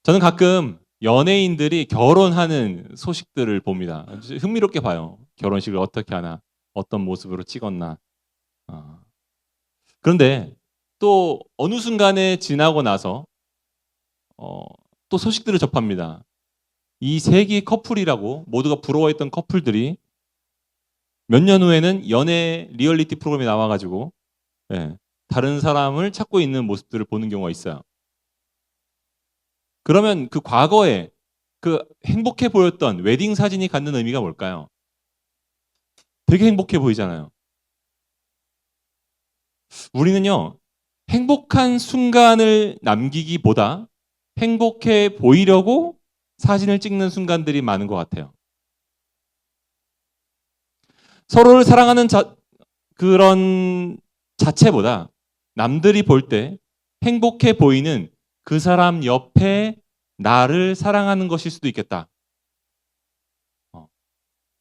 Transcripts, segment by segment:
저는 가끔 연예인들이 결혼하는 소식들을 봅니다. 흥미롭게 봐요. 결혼식을 어떻게 하나, 어떤 모습으로 찍었나. 어. 그런데 또 어느 순간에 지나고 나서 어, 또 소식들을 접합니다. 이 세기 커플이라고 모두가 부러워했던 커플들이 몇 년 후에는 연애 리얼리티 프로그램에 나와가지고 예, 다른 사람을 찾고 있는 모습들을 보는 경우가 있어요. 그러면 그 과거에 그 행복해 보였던 웨딩 사진이 갖는 의미가 뭘까요? 되게 행복해 보이잖아요. 우리는요, 행복한 순간을 남기기보다 행복해 보이려고 사진을 찍는 순간들이 많은 것 같아요. 서로를 사랑하는 그런 자체보다 남들이 볼 때 행복해 보이는 그 사람 옆에 나를 사랑하는 것일 수도 있겠다.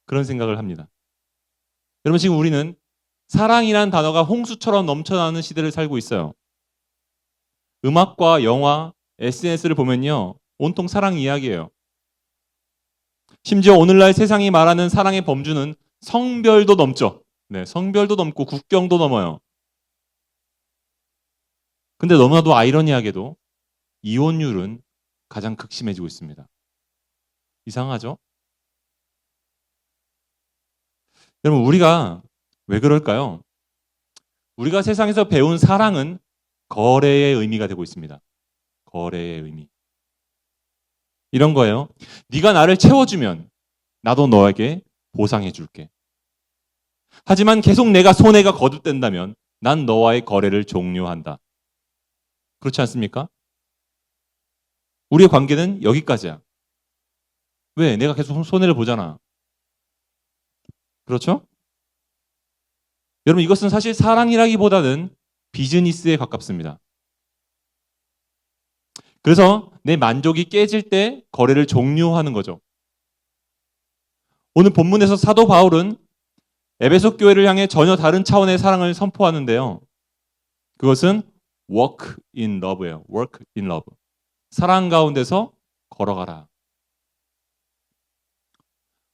그런 생각을 합니다. 여러분, 지금 우리는 사랑이란 단어가 홍수처럼 넘쳐나는 시대를 살고 있어요. 음악과 영화, SNS를 보면요, 온통 사랑 이야기예요. 심지어 오늘날 세상이 말하는 사랑의 범주는 성별도 넘죠. 네, 성별도 넘고 국경도 넘어요. 근데 너무나도 아이러니하게도 이혼율은 가장 극심해지고 있습니다. 이상하죠? 여러분, 우리가 왜 그럴까요? 우리가 세상에서 배운 사랑은 거래의 의미가 되고 있습니다. 거래의 의미. 이런 거예요. 네가 나를 채워주면 나도 너에게 보상해 줄게. 하지만 계속 내가 손해가 거듭된다면 난 너와의 거래를 종료한다. 그렇지 않습니까? 우리의 관계는 여기까지야. 왜? 내가 계속 손해를 보잖아. 그렇죠? 여러분, 이것은 사실 사랑이라기보다는 비즈니스에 가깝습니다. 그래서 내 만족이 깨질 때 거래를 종료하는 거죠. 오늘 본문에서 사도 바울은 에베소 교회를 향해 전혀 다른 차원의 사랑을 선포하는데요. 그것은 walk in love예요. work in love. 사랑 가운데서 걸어가라.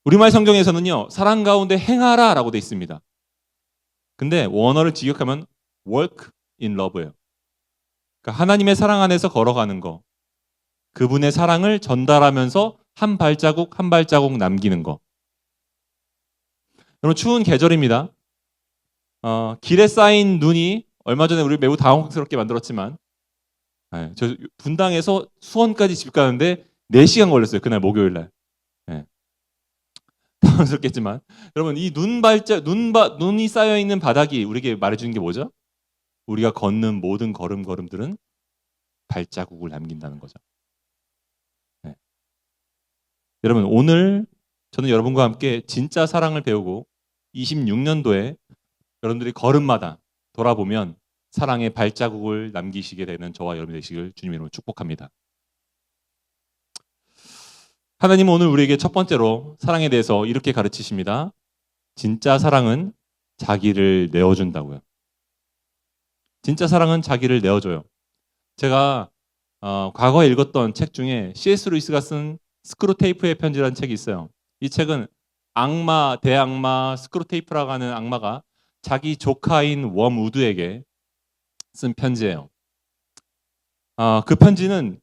우리말 성경에서는요, 사랑 가운데 행하라 라고 되어 있습니다. 근데 원어를 직역하면 work in love예요. 그러니까 하나님의 사랑 안에서 걸어가는 거. 그분의 사랑을 전달하면서 한 발자국 한 발자국 남기는 거. 여러분, 추운 계절입니다. 길에 쌓인 눈이 얼마 전에 우리 매우 당황스럽게 만들었지만 저 분당에서 수원까지 집 가는데 4시간 걸렸어요. 그날 목요일 날. 당황스럽겠지만 여러분, 이 눈이 쌓여 있는 바닥이 우리에게 말해주는 게 뭐죠? 우리가 걷는 모든 걸음들은 발자국을 남긴다는 거죠. 네. 여러분, 오늘 저는 여러분과 함께 진짜 사랑을 배우고 26년도에 여러분들이 걸음마다 돌아보면 사랑의 발자국을 남기시게 되는 저와 여러분 되시길 주님의 이름으로 축복합니다. 하나님은 오늘 우리에게 첫 번째로 사랑에 대해서 이렇게 가르치십니다. 진짜 사랑은 자기를 내어준다고요. 진짜 사랑은 자기를 내어줘요. 제가 과거에 읽었던 책 중에 C.S. 루이스가 쓴 스크루테이프의 편지라는 책이 있어요. 이 책은 대악마 스크루테이프라고 하는 악마가 자기 조카인 웜우드에게 쓴 편지예요. 그 편지는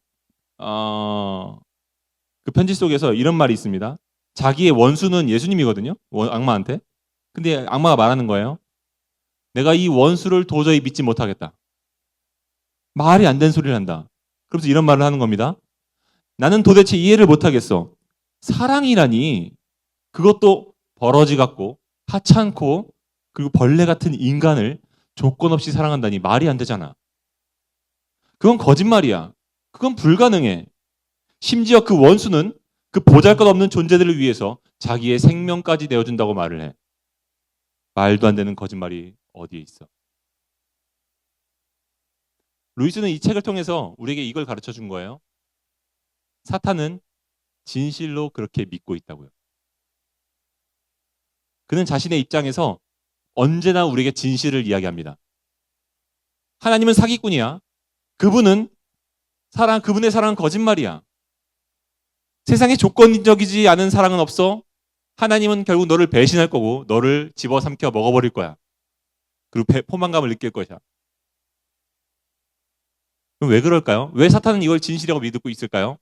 그 편지 속에서 이런 말이 있습니다. 자기의 원수는 예수님이거든요. 악마한테. 근데 악마가 말하는 거예요. 내가 이 원수를 도저히 믿지 못하겠다. 말이 안 되는 소리를 한다. 그러면서 이런 말을 하는 겁니다. 나는 도대체 이해를 못하겠어. 사랑이라니 그것도 버러지 같고 하찮고 그리고 벌레 같은 인간을 조건 없이 사랑한다니 말이 안 되잖아. 그건 거짓말이야. 그건 불가능해. 심지어 그 원수는 그 보잘것없는 존재들을 위해서 자기의 생명까지 내어준다고 말을 해. 말도 안 되는 거짓말이 어디에 있어. 루이스는 이 책을 통해서 우리에게 이걸 가르쳐 준 거예요. 사탄은 진실로 그렇게 믿고 있다고요. 그는 자신의 입장에서 언제나 우리에게 진실을 이야기합니다. 하나님은 사기꾼이야. 그분의 사랑은 거짓말이야. 세상에 조건적이지 않은 사랑은 없어. 하나님은 결국 너를 배신할 거고 너를 집어삼켜 먹어버릴 거야. 그리고 포만감을 느낄 것이야. 그럼 왜 그럴까요? 왜 사탄은 이걸 진실이라고 믿고 있을까요?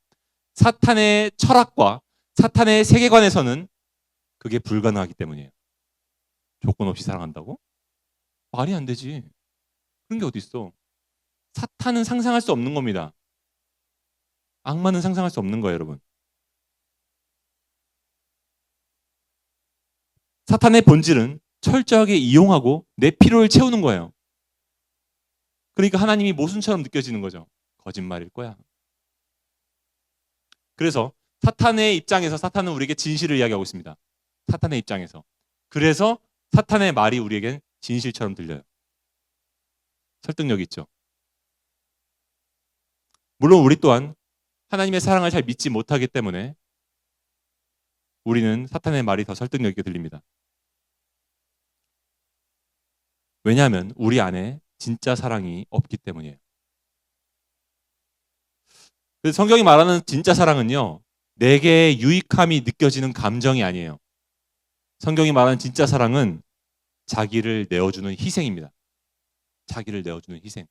사탄의 철학과 사탄의 세계관에서는 그게 불가능하기 때문이에요. 조건 없이 사랑한다고? 말이 안 되지. 그런 게 어디 있어? 사탄은 상상할 수 없는 겁니다. 악마는 상상할 수 없는 거예요, 여러분. 사탄의 본질은 철저하게 이용하고 내 필요를 채우는 거예요. 그러니까 하나님이 모순처럼 느껴지는 거죠. 거짓말일 거야. 그래서 사탄의 입장에서 사탄은 우리에게 진실을 이야기하고 있습니다. 사탄의 입장에서. 그래서 사탄의 말이 우리에겐 진실처럼 들려요. 설득력 있죠. 물론 우리 또한 하나님의 사랑을 잘 믿지 못하기 때문에 우리는 사탄의 말이 더 설득력 있게 들립니다. 왜냐하면 우리 안에 진짜 사랑이 없기 때문이에요. 그래서 성경이 말하는 진짜 사랑은요, 내게 유익함이 느껴지는 감정이 아니에요. 성경이 말하는 진짜 사랑은 자기를 내어주는 희생입니다. 자기를 내어주는 희생.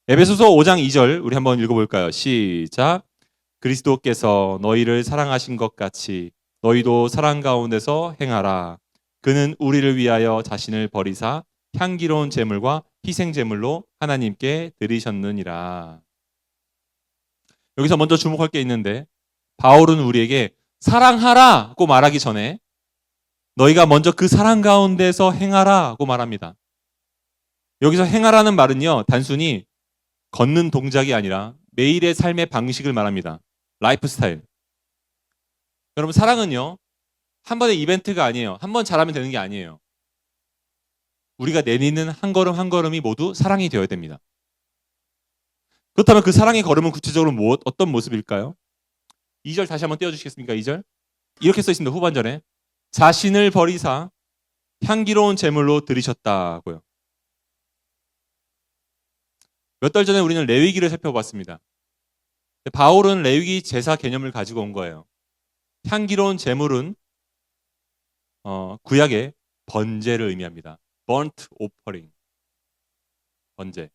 에베소서 5장 2절 우리 한번 읽어볼까요? 시작. 그리스도께서 너희를 사랑하신 것 같이 너희도 사랑 가운데서 행하라. 그는 우리를 위하여 자신을 버리사 향기로운 제물과 희생 제물로 하나님께 드리셨느니라. 여기서 먼저 주목할 게 있는데 바울은 우리에게 사랑하라고 말하기 전에 너희가 먼저 그 사랑 가운데서 행하라고 말합니다. 여기서 행하라는 말은요, 단순히 걷는 동작이 아니라 매일의 삶의 방식을 말합니다. 라이프 스타일. 여러분, 사랑은요, 한 번의 이벤트가 아니에요. 한 번 잘하면 되는 게 아니에요. 우리가 내딛는 한 걸음 한 걸음이 모두 사랑이 되어야 됩니다. 그렇다면 그 사랑의 걸음은 구체적으로 어떤 모습일까요? 2절 다시 한번 띄워주시겠습니까? 2절. 이렇게 써 있습니다. 후반절에. 자신을 버리사 향기로운 제물로 드리셨다고요. 몇 달 전에 우리는 레위기를 살펴봤습니다. 바울은 레위기 제사 개념을 가지고 온 거예요. 향기로운 제물은 구약의 번제를 의미합니다. burnt offering. 번제.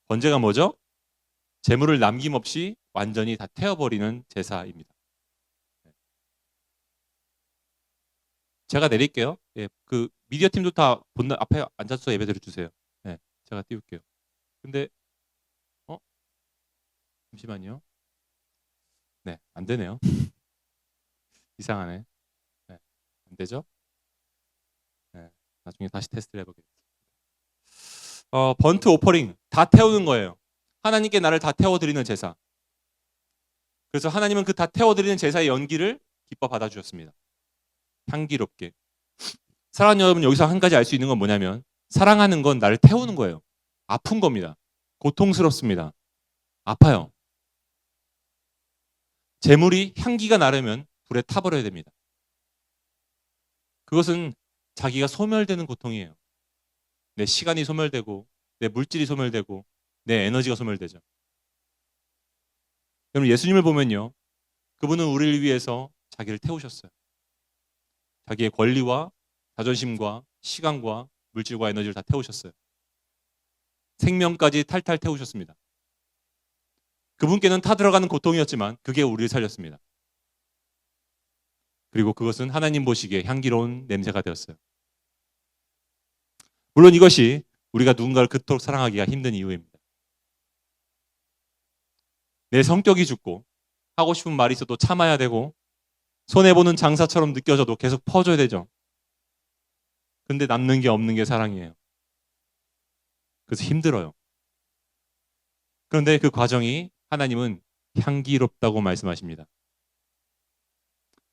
번제가 뭐죠? 제물을 남김없이 완전히 다 태워버리는 제사입니다. 제가 내릴게요. 예, 그 미디어 팀도 다 앞에 앉아서 예배 드려주세요. 네, 제가 띄울게요. 근데 잠시만요. 네, 안 되네요. 이상하네. 네, 안 되죠? 네, 나중에 다시 테스트를 해보겠습니다. 번트 오퍼링, 다 태우는 거예요. 하나님께 나를 다 태워드리는 제사. 그래서 하나님은 그 다 태워드리는 제사의 연기를 기뻐 받아주셨습니다. 향기롭게. 사랑하는 여러분, 여기서 한 가지 알 수 있는 건 뭐냐면 사랑하는 건 나를 태우는 거예요. 아픈 겁니다. 고통스럽습니다. 아파요. 재물이 향기가 나려면 불에 타버려야 됩니다. 그것은 자기가 소멸되는 고통이에요. 내 시간이 소멸되고 내 물질이 소멸되고 내 에너지가 소멸되죠. 여러분, 예수님을 보면요, 그분은 우리를 위해서 자기를 태우셨어요. 자기의 권리와 자존심과 시간과 물질과 에너지를 다 태우셨어요. 생명까지 탈탈 태우셨습니다. 그분께는 타들어가는 고통이었지만 그게 우리를 살렸습니다. 그리고 그것은 하나님 보시기에 향기로운 냄새가 되었어요. 물론 이것이 우리가 누군가를 그토록 사랑하기가 힘든 이유입니다. 내 성격이 죽고 하고 싶은 말이 있어도 참아야 되고 손해보는 장사처럼 느껴져도 계속 퍼줘야 되죠. 근데 남는 게 없는 게 사랑이에요. 그래서 힘들어요. 그런데 그 과정이 하나님은 향기롭다고 말씀하십니다.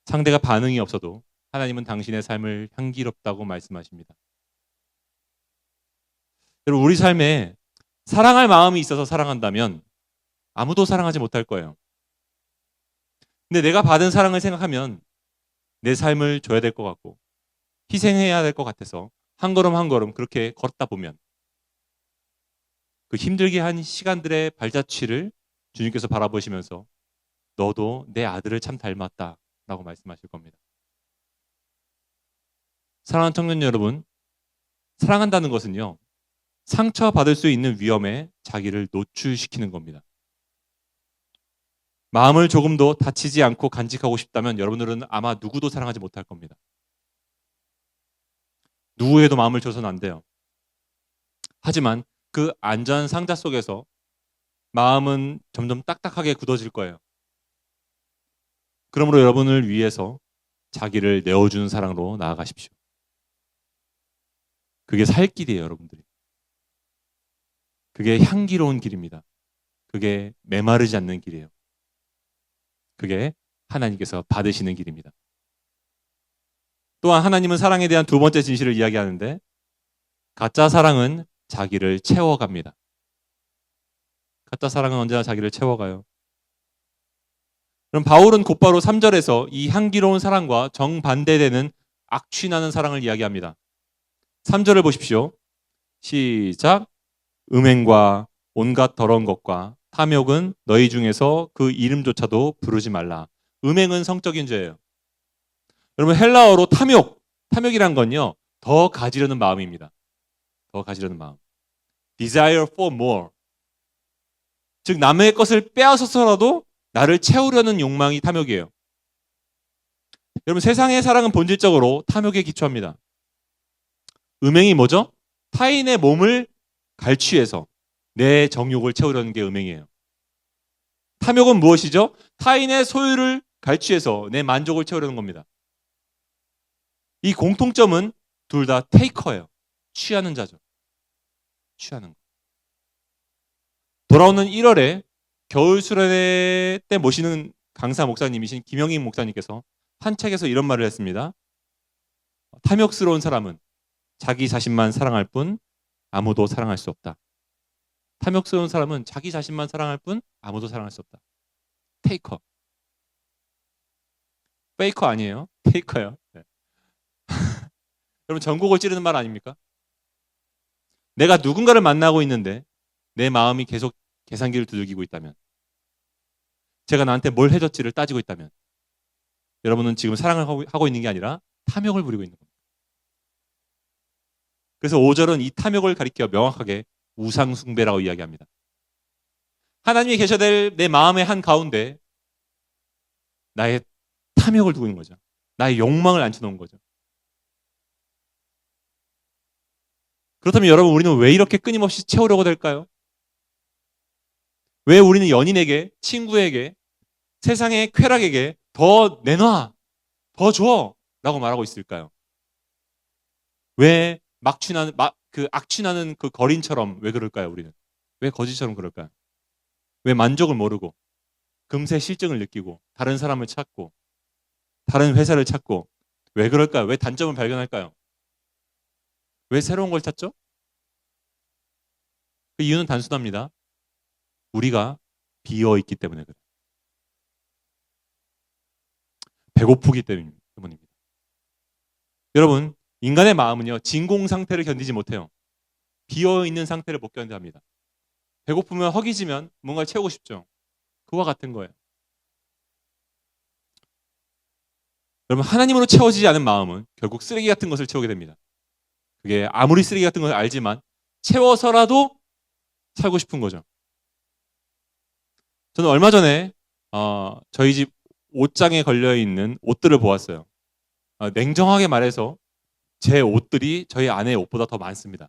상대가 반응이 없어도 하나님은 당신의 삶을 향기롭다고 말씀하십니다. 여러분, 우리 삶에 사랑할 마음이 있어서 사랑한다면 아무도 사랑하지 못할 거예요. 근데 내가 받은 사랑을 생각하면 내 삶을 줘야 될 것 같고 희생해야 될 것 같아서 한 걸음 한 걸음 그렇게 걸었다 보면 그 힘들게 한 시간들의 발자취를 주님께서 바라보시면서 너도 내 아들을 참 닮았다 라고 말씀하실 겁니다. 사랑하는 청년 여러분, 사랑한다는 것은요, 상처받을 수 있는 위험에 자기를 노출시키는 겁니다. 마음을 조금도 다치지 않고 간직하고 싶다면 여러분들은 아마 누구도 사랑하지 못할 겁니다. 누구에도 마음을 줘서는 안 돼요. 하지만 그 안전 상자 속에서 마음은 점점 딱딱하게 굳어질 거예요. 그러므로 여러분을 위해서 자기를 내어주는 사랑으로 나아가십시오. 그게 살 길이에요, 여러분들이. 그게 향기로운 길입니다. 그게 메마르지 않는 길이에요. 그게 하나님께서 받으시는 길입니다. 또한 하나님은 사랑에 대한 두 번째 진실을 이야기하는데 가짜 사랑은 자기를 채워갑니다. 가짜 사랑은 언제나 자기를 채워가요. 그럼 바울은 곧바로 3절에서 이 향기로운 사랑과 정반대되는 악취나는 사랑을 이야기합니다. 3절을 보십시오. 시작. 음행과 온갖 더러운 것과 탐욕은 너희 중에서 그 이름조차도 부르지 말라. 음행은 성적인 죄예요. 여러분 헬라어로 탐욕이란 건요. 더 가지려는 마음입니다. 더 가지려는 마음. Desire for more. 즉 남의 것을 빼앗아서라도 나를 채우려는 욕망이 탐욕이에요. 여러분 세상의 사랑은 본질적으로 탐욕에 기초합니다. 음행이 뭐죠? 타인의 몸을 갈취해서 내 정욕을 채우려는 게 음행이에요. 탐욕은 무엇이죠? 타인의 소유를 갈취해서 내 만족을 채우려는 겁니다. 이 공통점은 둘 다 테이커예요. 취하는 자죠. 취하는 거. 돌아오는 1월에 겨울 수련회 때 모시는 강사 목사님이신 김영인 목사님께서 한 책에서 이런 말을 했습니다. 탐욕스러운 사람은 자기 자신만 사랑할 뿐 아무도 사랑할 수 없다. 탐욕스러운 사람은 자기 자신만 사랑할 뿐 아무도 사랑할 수 없다. 테이커. 페이커 아니에요. 테이커예요. 네. 여러분 전곡을 찌르는 말 아닙니까? 내가 누군가를 만나고 있는데 내 마음이 계속 계산기를 두들기고 있다면, 제가 나한테 뭘 해줬지를 따지고 있다면 여러분은 지금 사랑을 하고 있는 게 아니라 탐욕을 부리고 있는 겁니다. 그래서 5절은 이 탐욕을 가리켜 명확하게 우상숭배라고 이야기합니다. 하나님이 계셔야 될 내 마음의 한가운데 나의 탐욕을 두고 있는 거죠. 나의 욕망을 앉혀놓은 거죠. 그렇다면 여러분 우리는 왜 이렇게 끊임없이 채우려고 될까요? 왜 우리는 연인에게, 친구에게, 세상의 쾌락에게 더 내놔, 더 줘 라고 말하고 있을까요? 왜 악취나는 그 거린처럼 왜 그럴까요? 우리는 왜 거지처럼 그럴까요? 왜 만족을 모르고 금세 실증을 느끼고 다른 사람을 찾고 다른 회사를 찾고 왜 그럴까요? 왜 단점을 발견할까요? 왜 새로운 걸 찾죠? 그 이유는 단순합니다. 우리가 비어있기 때문에 그래요. 배고프기 때문입니다. 여러분 인간의 마음은요 진공 상태를 견디지 못해요. 비어있는 상태를 못 견뎌합니다. 배고프면 허기지면 뭔가를 채우고 싶죠. 그와 같은 거예요. 여러분 하나님으로 채워지지 않은 마음은 결국 쓰레기 같은 것을 채우게 됩니다. 그게 아무리 쓰레기 같은 걸 알지만 채워서라도 살고 싶은 거죠. 저는 얼마 전에 저희 집 옷장에 걸려있는 옷들을 보았어요. 냉정하게 말해서 제 옷들이 저희 아내의 옷보다 더 많습니다.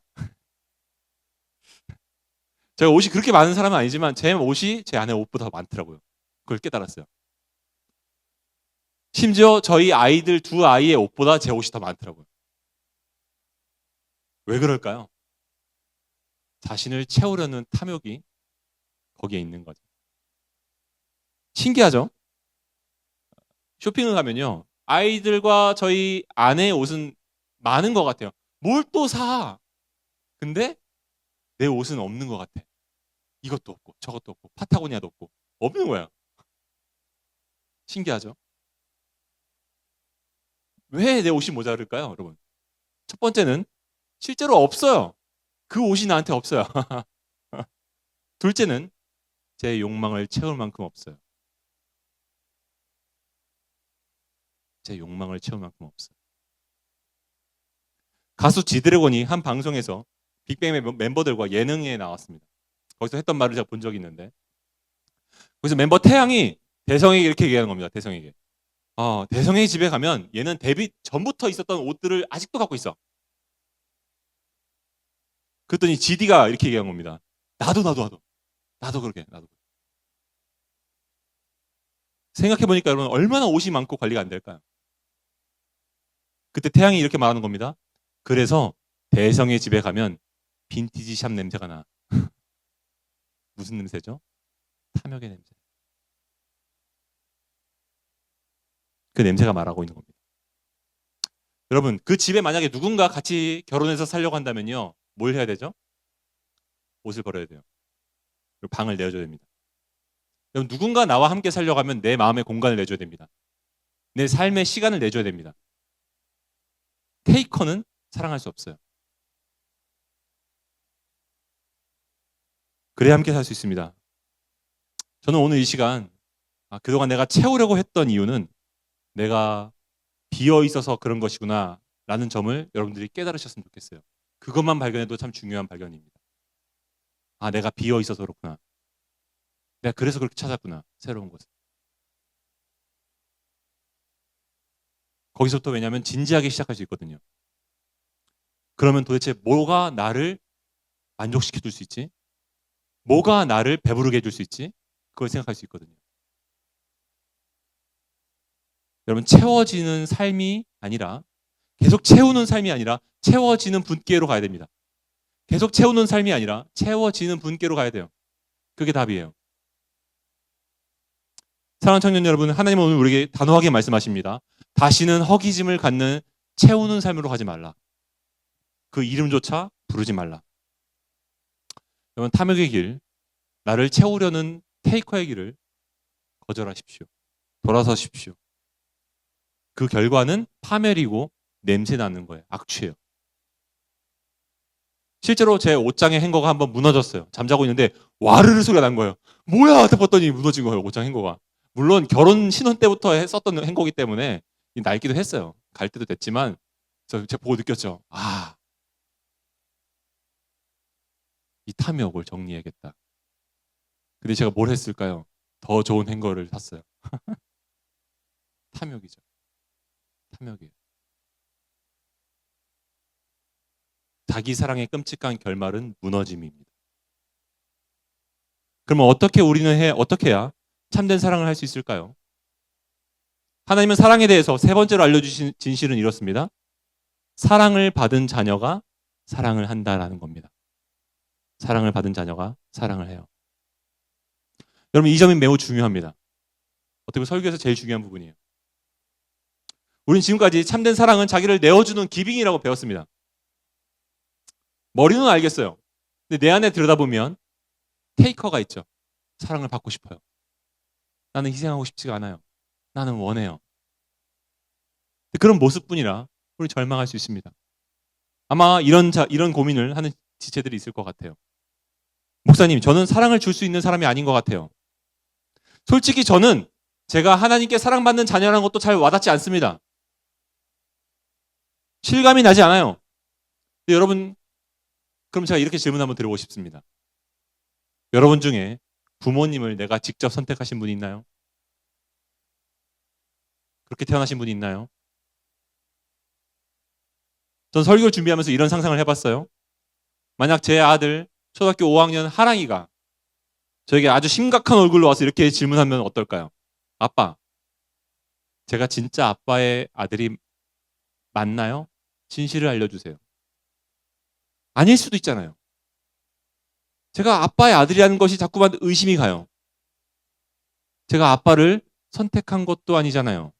제가 옷이 그렇게 많은 사람은 아니지만 제 옷이 제 아내 옷보다 더 많더라고요. 그걸 깨달았어요. 심지어 저희 아이들 두 아이의 옷보다 제 옷이 더 많더라고요. 왜 그럴까요? 자신을 채우려는 탐욕이 거기에 있는 거죠. 신기하죠? 쇼핑을 가면요. 아이들과 저희 아내의 옷은 많은 것 같아요. 뭘 또 사? 근데 내 옷은 없는 것 같아. 이것도 없고 저것도 없고 파타고니아도 없고 없는 거야. 신기하죠? 왜 내 옷이 모자랄까요, 여러분? 첫 번째는 실제로 없어요. 그 옷이 나한테 없어요. 둘째는 제 욕망을 채울 만큼 없어요. 제 욕망을 채울 만큼 없어요. 가수 지드래곤이 한 방송에서 빅뱅의 멤버들과 예능에 나왔습니다. 거기서 했던 말을 제가 본 적이 있는데, 거기서 멤버 태양이 대성에게 이렇게 얘기하는 겁니다. 대성에게. 대성의 집에 가면 얘는 데뷔 전부터 있었던 옷들을 아직도 갖고 있어. 그랬더니 GD가 이렇게 얘기한 겁니다. 나도 그렇게. 생각해보니까 여러분 얼마나 옷이 많고 관리가 안 될까요? 그때 태양이 이렇게 말하는 겁니다. 그래서 대성의 집에 가면 빈티지 샵 냄새가 나. 무슨 냄새죠? 탐욕의 냄새. 그 냄새가 말하고 있는 겁니다. 여러분, 그 집에 만약에 누군가 같이 결혼해서 살려고 한다면요, 뭘 해야 되죠? 옷을 버려야 돼요. 그리고 방을 내어줘야 됩니다. 여러분, 누군가 나와 함께 살려고 하면 내 마음의 공간을 내줘야 됩니다. 내 삶의 시간을 내줘야 됩니다. 테이커는 사랑할 수 없어요. 그래야 함께 살 수 있습니다. 저는 오늘 이 시간, 그동안 내가 채우려고 했던 이유는 내가 비어 있어서 그런 것이구나 라는 점을 여러분들이 깨달으셨으면 좋겠어요. 그것만 발견해도 참 중요한 발견입니다. 내가 비어 있어서 그렇구나. 내가 그래서 그렇게 찾았구나. 새로운 것을. 거기서부터 왜냐하면 진지하게 시작할 수 있거든요. 그러면 도대체 뭐가 나를 만족시켜 줄 수 있지? 뭐가 나를 배부르게 해줄 수 있지? 그걸 생각할 수 있거든요. 여러분, 채워지는 삶이 아니라, 계속 채우는 삶이 아니라 채워지는 분께로 가야 됩니다. 계속 채우는 삶이 아니라 채워지는 분께로 가야 돼요. 그게 답이에요. 사랑하는 청년 여러분, 하나님은 오늘 우리에게 단호하게 말씀하십니다. 다시는 허기짐을 갖는 채우는 삶으로 가지 말라. 그 이름조차 부르지 말라. 여러분, 탐욕의 길, 나를 채우려는 테이커의 길을 거절하십시오. 돌아서십시오. 그 결과는 파멸이고 냄새 나는 거예요. 악취예요. 실제로 제 옷장의 행거가 한번 무너졌어요. 잠자고 있는데 와르르 소리가 난 거예요. 뭐야? 봤더니 무너진 거예요. 옷장 행거가. 물론 결혼 신혼 때부터 썼던 행거기 때문에 낡기도 했어요. 갈 때도 됐지만 제가 보고 느꼈죠. 이 탐욕을 정리해야겠다. 근데 제가 뭘 했을까요? 더 좋은 행거를 샀어요. 탐욕이죠. 탐욕이에요. 자기 사랑의 끔찍한 결말은 무너짐입니다. 그러면 어떻게 해야 참된 사랑을 할 수 있을까요? 하나님은 사랑에 대해서 세 번째로 알려주신 진실은 이렇습니다. 사랑을 받은 자녀가 사랑을 한다라는 겁니다. 사랑을 받은 자녀가 사랑을 해요. 여러분, 이 점이 매우 중요합니다. 어떻게 보면 설교에서 제일 중요한 부분이에요. 우리는 지금까지 참된 사랑은 자기를 내어주는 기빙이라고 배웠습니다. 머리는 알겠어요. 근데 내 안에 들여다보면 테이커가 있죠. 사랑을 받고 싶어요. 나는 희생하고 싶지가 않아요. 나는 원해요. 그런 모습뿐이라 우리 절망할 수 있습니다. 아마 이런 고민을 하는 지체들이 있을 것 같아요. 목사님, 저는 사랑을 줄 수 있는 사람이 아닌 것 같아요. 솔직히 저는 제가 하나님께 사랑받는 자녀라는 것도 잘 와닿지 않습니다. 실감이 나지 않아요. 근데 여러분, 그럼 제가 이렇게 질문 한번 드려보고 싶습니다. 여러분 중에 부모님을 내가 직접 선택하신 분이 있나요? 그렇게 태어나신 분이 있나요? 전 설교를 준비하면서 이런 상상을 해봤어요. 만약 제 아들 초등학교 5학년 하랑이가 저에게 아주 심각한 얼굴로 와서 이렇게 질문하면 어떨까요? 아빠, 제가 진짜 아빠의 아들이 맞나요? 진실을 알려주세요. 아닐 수도 있잖아요. 제가 아빠의 아들이라는 것이 자꾸만 의심이 가요. 제가 아빠를 선택한 것도 아니잖아요.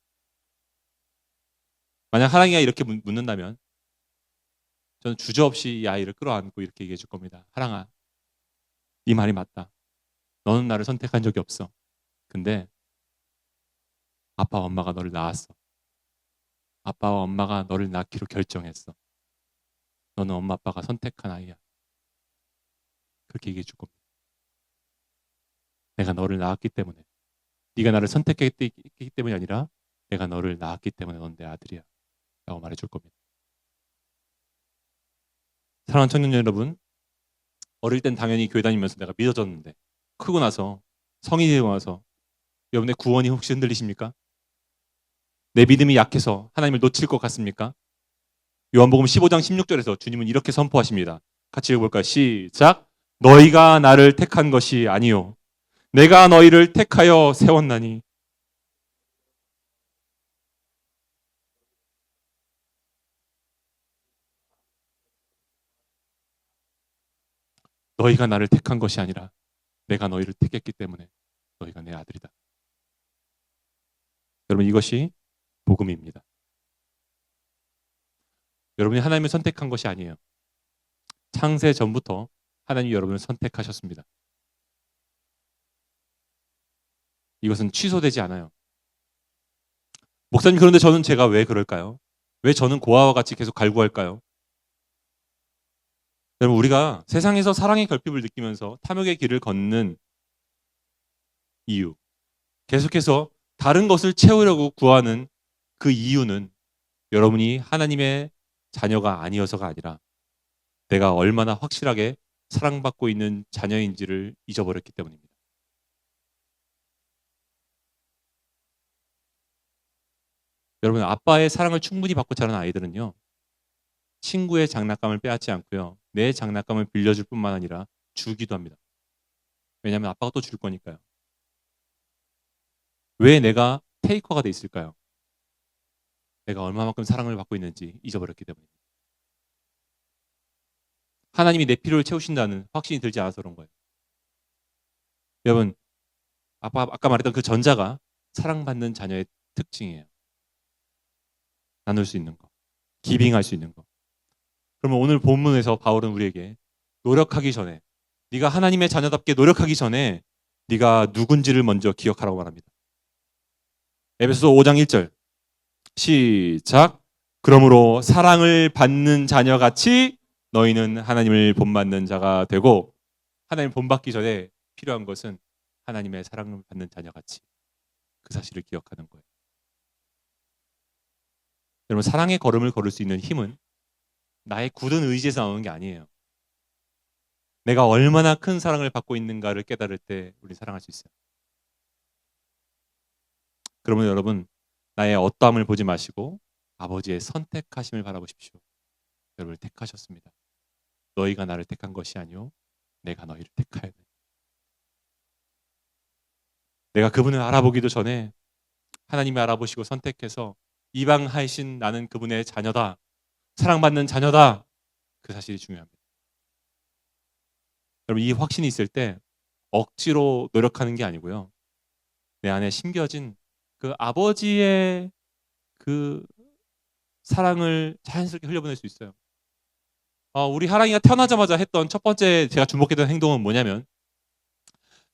만약 하랑이가 이렇게 묻는다면 저는 주저없이 이 아이를 끌어안고 이렇게 얘기해 줄 겁니다. 하랑아, 네 말이 맞다. 너는 나를 선택한 적이 없어. 근데 아빠와 엄마가 너를 낳았어. 아빠와 엄마가 너를 낳기로 결정했어. 너는 엄마 아빠가 선택한 아이야. 그렇게 얘기해 줄 겁니다. 내가 너를 낳았기 때문에, 네가 나를 선택했기 때문이 아니라 내가 너를 낳았기 때문에 넌 내 아들이야 라고 말해줄 겁니다. 사랑하는 청년 여러분, 어릴 땐 당연히 교회 다니면서 내가 믿어졌는데 크고 나서 성인이 되고 나서 여러분의 구원이 혹시 흔들리십니까? 내 믿음이 약해서 하나님을 놓칠 것 같습니까? 요한복음 15장 16절에서 주님은 이렇게 선포하십니다. 같이 읽어볼까요? 시작. 너희가 나를 택한 것이 아니요 내가 너희를 택하여 세웠나니. 너희가 나를 택한 것이 아니라 내가 너희를 택했기 때문에 너희가 내 아들이다. 여러분, 이것이 복음입니다. 여러분이 하나님을 선택한 것이 아니에요. 창세 전부터 하나님이 여러분을 선택하셨습니다. 이것은 취소되지 않아요. 목사님, 그런데 저는 제가 왜 그럴까요? 왜 저는 고아와 같이 계속 갈구할까요? 여러분, 우리가 세상에서 사랑의 결핍을 느끼면서 탐욕의 길을 걷는 이유, 계속해서 다른 것을 채우려고 구하는 그 이유는 여러분이 하나님의 자녀가 아니어서가 아니라 내가 얼마나 확실하게 사랑받고 있는 자녀인지를 잊어버렸기 때문입니다. 여러분, 아빠의 사랑을 충분히 받고 자란 아이들은요, 친구의 장난감을 빼앗지 않고요, 내 장난감을 빌려줄 뿐만 아니라 주기도 합니다. 왜냐하면 아빠가 또 줄 거니까요. 왜 내가 테이커가 돼 있을까요? 내가 얼마만큼 사랑을 받고 있는지 잊어버렸기 때문입니다. 하나님이 내 필요를 채우신다는 확신이 들지 않아서 그런 거예요. 여러분, 아까 말했던 그 전자가 사랑받는 자녀의 특징이에요. 나눌 수 있는 거, 기빙할 수 있는 거. 그러면 오늘 본문에서 바울은 우리에게 노력하기 전에, 네가 하나님의 자녀답게 노력하기 전에 네가 누군지를 먼저 기억하라고 말합니다. 에베소서 5장 1절 시작. 그러므로 사랑을 받는 자녀같이 너희는 하나님을 본받는 자가 되고. 하나님 본받기 전에 필요한 것은 하나님의 사랑을 받는 자녀같이 그 사실을 기억하는 거예요. 여러분, 사랑의 걸음을 걸을 수 있는 힘은 나의 굳은 의지에서 나오는 게 아니에요. 내가 얼마나 큰 사랑을 받고 있는가를 깨달을 때 우리 사랑할 수 있어요. 그러면 여러분, 나의 어떠함을 보지 마시고 아버지의 선택하심을 바라보십시오. 여러분을 택하셨습니다. 너희가 나를 택한 것이 아니요 내가 너희를 택하였네. 내가 그분을 알아보기도 전에 하나님이 알아보시고 선택해서 입양하신 나는 그분의 자녀다, 사랑받는 자녀다, 그 사실이 중요합니다. 여러분, 이 확신이 있을 때 억지로 노력하는 게 아니고요, 내 안에 심겨진 그 아버지의 그 사랑을 자연스럽게 흘려보낼 수 있어요. 우리 하랑이가 태어나자마자 했던 첫 번째 제가 주목했던 행동은 뭐냐면,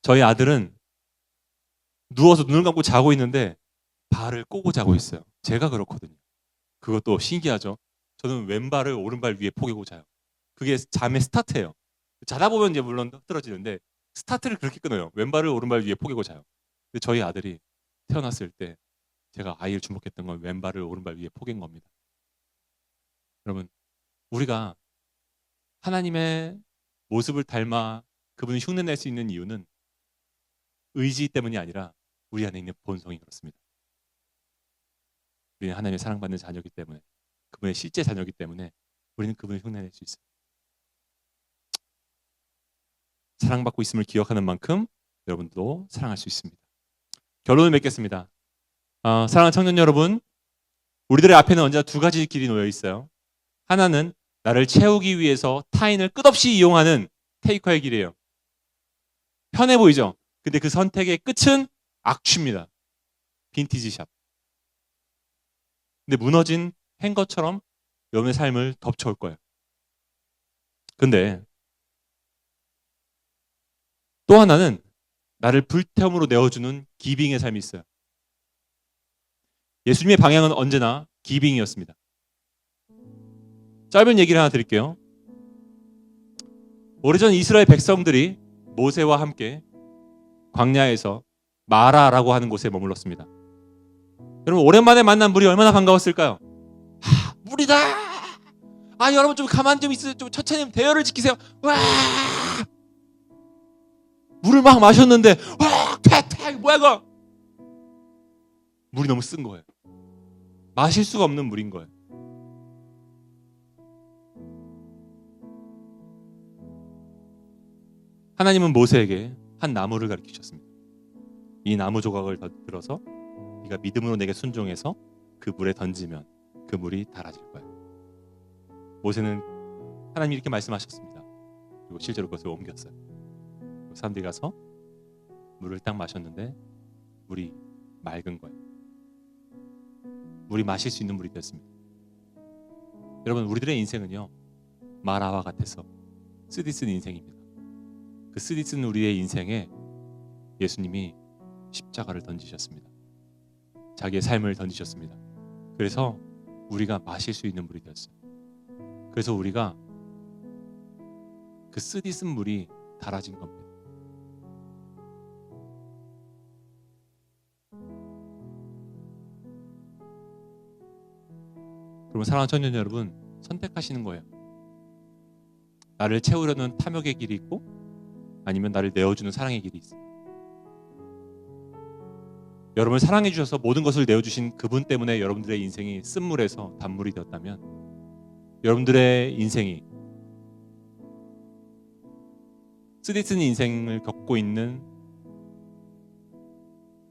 저희 아들은 누워서 눈을 감고 자고 있는데 발을 꼬고 자고 있어요. 제가 그렇거든요. 그것도 신기하죠. 저는 왼발을 오른발 위에 포개고 자요. 그게 잠의 스타트예요. 자다 보면 이제 물론 흐트러지는데 스타트를 그렇게 끊어요. 왼발을 오른발 위에 포개고 자요. 근데 저희 아들이 태어났을 때 제가 아이를 주목했던 건 왼발을 오른발 위에 포갠 겁니다. 여러분, 우리가 하나님의 모습을 닮아 그분을 흉내낼 수 있는 이유는 의지 때문이 아니라 우리 안에 있는 본성이 그렇습니다. 우리는 하나님의 사랑받는 자녀이기 때문에, 그분의 실제 자녀이기 때문에 우리는 그분을 흉내낼 수 있어요. 사랑받고 있음을 기억하는 만큼 여러분도 사랑할 수 있습니다. 결론을 맺겠습니다. 사랑하는 청년 여러분, 우리들의 앞에는 언제나 두 가지 길이 놓여 있어요. 하나는 나를 채우기 위해서 타인을 끝없이 이용하는 테이커의 길이에요. 편해 보이죠? 근데 그 선택의 끝은 악취입니다. 빈티지 샵. 근데 무너진 행거처럼 여러분의 삶을 덮쳐올 거예요. 근데 또 하나는 나를 불태움으로 내어주는 기빙의 삶이 있어요. 예수님의 방향은 언제나 기빙이었습니다. 짧은 얘기를 하나 드릴게요. 오래전 이스라엘 백성들이 모세와 함께 광야에서 마라라고 하는 곳에 머물렀습니다. 여러분 오랜만에 만난 물이 얼마나 반가웠을까요? 물이다. 여러분 좀 가만히 좀 있으세요. 좀 천천히 대열을 지키세요. 와! 물을 막 마셨는데 뭐야 이거? 물이 너무 쓴 거예요. 마실 수가 없는 물인 거예요. 하나님은 모세에게 한 나무를 가르치셨습니다. 이 나무 조각을 들어서 네가 믿음으로 내게 순종해서 그 물에 던지면 그 물이 달아질 거야. 모세는 하나님이 이렇게 말씀하셨습니다. 그리고 실제로 그것을 옮겼어요. 사람들이 가서 물을 딱 마셨는데 물이 맑은 거예요. 물이 마실 수 있는 물이 됐습니다. 여러분 우리들의 인생은요 마라와 같아서 쓰디쓴 인생입니다. 그 쓰디쓴 우리의 인생에 예수님이 십자가를 던지셨습니다. 자기의 삶을 던지셨습니다. 그래서 우리가 마실 수 있는 물이 되었어요. 그래서 우리가 그 쓰디쓴 물이 달아진 겁니다. 그러면 사랑하는 청년 여러분, 선택하시는 거예요. 나를 채우려는 탐욕의 길이 있고 아니면 나를 내어주는 사랑의 길이 있어요. 여러분을 사랑해 주셔서 모든 것을 내어주신 그분 때문에 여러분들의 인생이 쓴물에서 단물이 되었다면 여러분들의 인생이 쓰디쓴 인생을 겪고 있는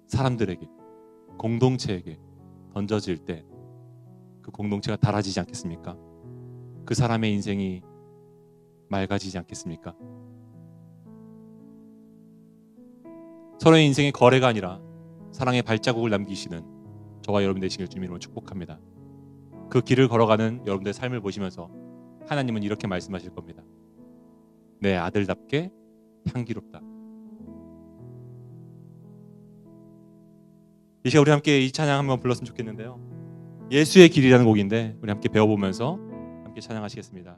사람들에게, 공동체에게 던져질 때 그 공동체가 달아지지 않겠습니까? 그 사람의 인생이 맑아지지 않겠습니까? 서로의 인생의 거래가 아니라 사랑의 발자국을 남기시는 저와 여러분 되시길 주님으로 축복합니다. 그 길을 걸어가는 여러분들의 삶을 보시면서 하나님은 이렇게 말씀하실 겁니다. 내 아들답게 향기롭다. 이 시간 우리 함께 이 찬양 한번 불렀으면 좋겠는데요. 예수의 길이라는 곡인데 우리 함께 배워보면서 함께 찬양하시겠습니다.